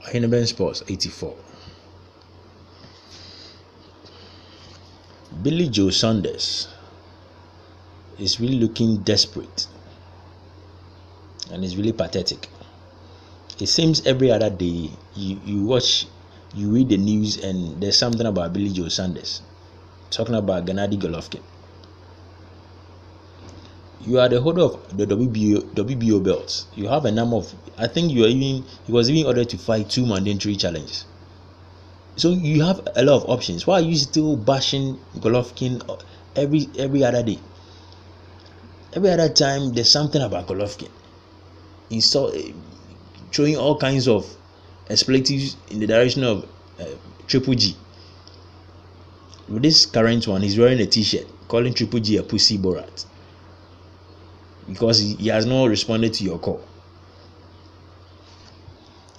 Henneben Sports 84. Billy Joe Saunders is really looking desperate and is really pathetic. It seems every other day you read the news and there's something about Billy Joe Saunders talking about Gennady Golovkin. You are the holder of the WBO belts. You have a number of, I think he was even ordered to fight 2 mandatory challenges. So you have a lot of options. Why are you still bashing Golovkin every other day? Every other time there's something about Golovkin. He's throwing all kinds of expletives in the direction of Triple G. With this current one, he's wearing a t-shirt calling Triple G a pussy Borat because he has not responded to your call.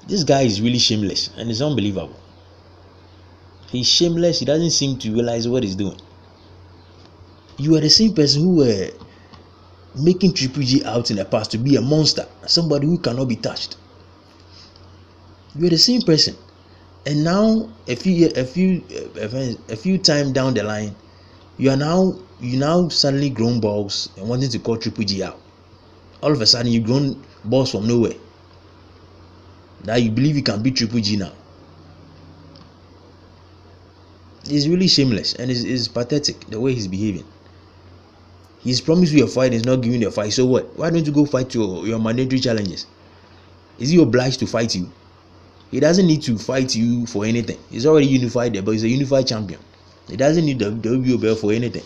This guy is really shameless and it's unbelievable. He's shameless. He doesn't seem to realize what he's doing. You are the same person who were making Triple G out in the past to be a monster, somebody who cannot be touched. You are the same person, and now a few time down the line, you now suddenly grown balls and wanting to call Triple G out. All of a sudden, you've grown balls from nowhere. Now you believe you can beat Triple G now. He's really shameless and is pathetic the way he's behaving. He's promised you a fight and he's not giving you a fight. So what? Why don't you go fight your mandatory challenges? Is he obliged to fight you? He doesn't need to fight you for anything. He's already unified there, but he's a unified champion. He doesn't need the WBO belt for anything.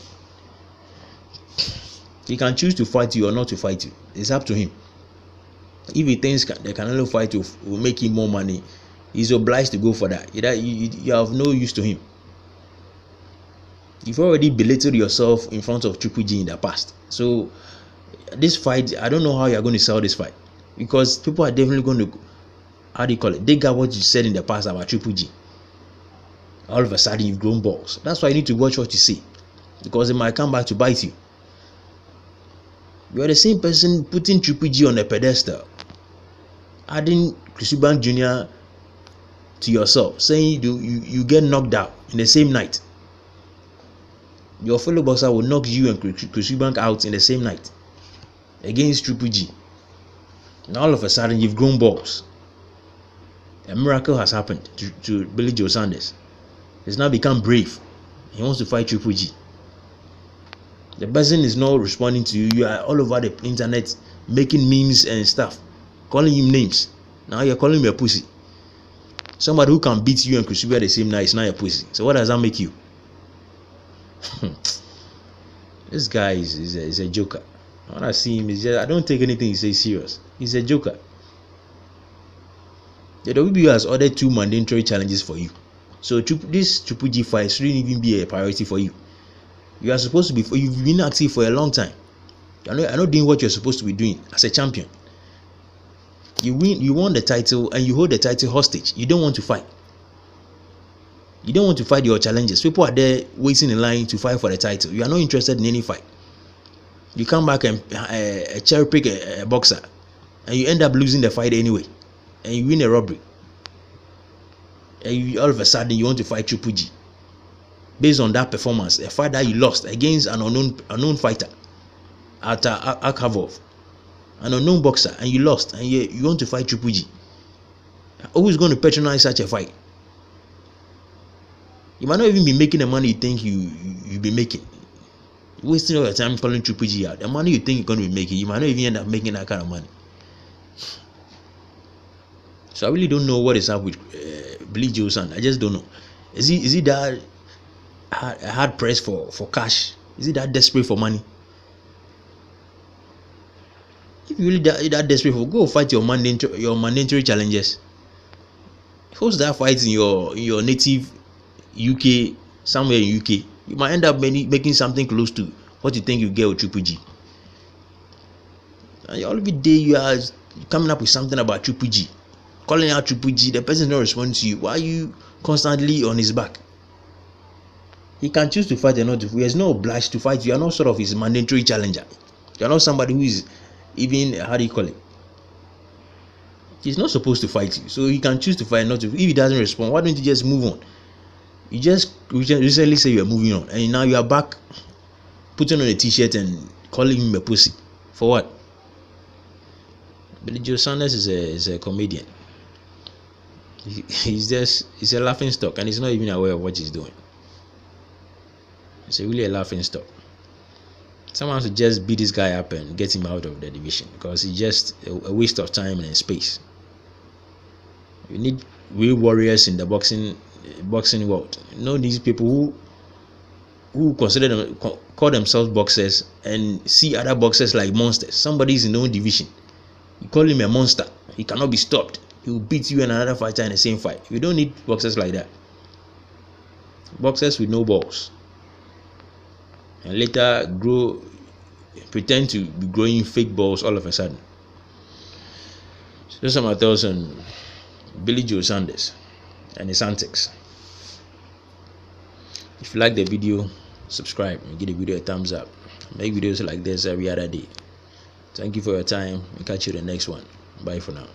He can choose to fight you or not to fight you. It's up to him. If he thinks the Canelo fight will make him more money, he's obliged to go for that. You have no use to him. You've already belittled yourself in front of Triple G in the past. So this fight, I don't know how you're going to sell this fight, because people are definitely going to, dig out what you said in the past about Triple G. All of a sudden you've grown balls. That's why you need to watch what you say, because it might come back to bite you. You are the same person putting Triple G on a pedestal, adding Kusuban Jr. to yourself, saying you get knocked out in the same night. Your fellow boxer will knock you and Kusuban out in the same night against Triple G. Now all of a sudden you've grown balls. A miracle has happened to Billy Joe Saunders. He's now become brave. He wants to fight Triple G. The person is not responding to you. You are all over the internet making memes and stuff, calling him names. Now you're calling him a pussy. Somebody who can beat you and Kusuban the same night is not a pussy. So what does that make you? This guy is a joker. When I see him, I don't take anything he says serious. He's a joker. The WBO has ordered 2 mandatory challenges for you. So this Triple G fight shouldn't even be a priority for you. You are supposed to be. You've been active for a long time. You're not doing what you're supposed to be doing as a champion. You won the title and you hold the title hostage. You don't want to fight. You don't want to fight your challenges. People are there waiting in line to fight for the title. You are not interested in any fight. You come back and cherry pick a boxer, and you end up losing the fight anyway, and you win a robbery. And all of a sudden you want to fight Triple G based on that performance, a fight that you lost against an unknown fighter at Akhavov, an unknown boxer, and you lost, and you want to fight Triple G. Who's going to patronize such a fight? You might not even be making the money you think you'll be making. You're wasting all your time calling Triple G out. The money you think you're going to be making, you might not even end up making that kind of money. So I really don't know what is up with Billy Joe Saunders. I just don't know. Is he that hard pressed for cash? Is he that desperate for money? If you really that desperate for, go fight your mandatory challenges. Host that fight in your native UK, somewhere in UK. You might end up making something close to what you think you get with Triple G. And every day you are coming up with something about Triple G, calling out Triple G. The person is not responding to you. Why are you constantly on his back? He can choose to fight or not. He is not obliged to fight. You are not sort of his mandatory challenger. You are not somebody who is even, how do you call it? He's not supposed to fight you, so he can choose to fight not to. If he doesn't respond, why don't you just move on? You just recently say you are moving on, and now you are back putting on a t-shirt and calling him a pussy. For what? But Joe Saunders is a comedian. He's a laughing stock, and he's not even aware of what he's doing. It's really a laughing stock. Someone should just beat this guy up and get him out of the division, because it's just a waste of time and space. You need real warriors in the boxing world. You know, these people who call themselves boxers and see other boxers like monsters. Somebody is in their own division, you call him a monster. He cannot be stopped. He will beat you and another fighter in the same fight. We don't need boxers like that. Boxers with no balls, and later pretend to be growing fake balls all of a sudden. So those are my thoughts on Billy Joe Saunders and his antics. If you like the video, subscribe and give the video a thumbs up. Make videos like this every other day. Thank you for your time, and catch you in the next one. Bye for now.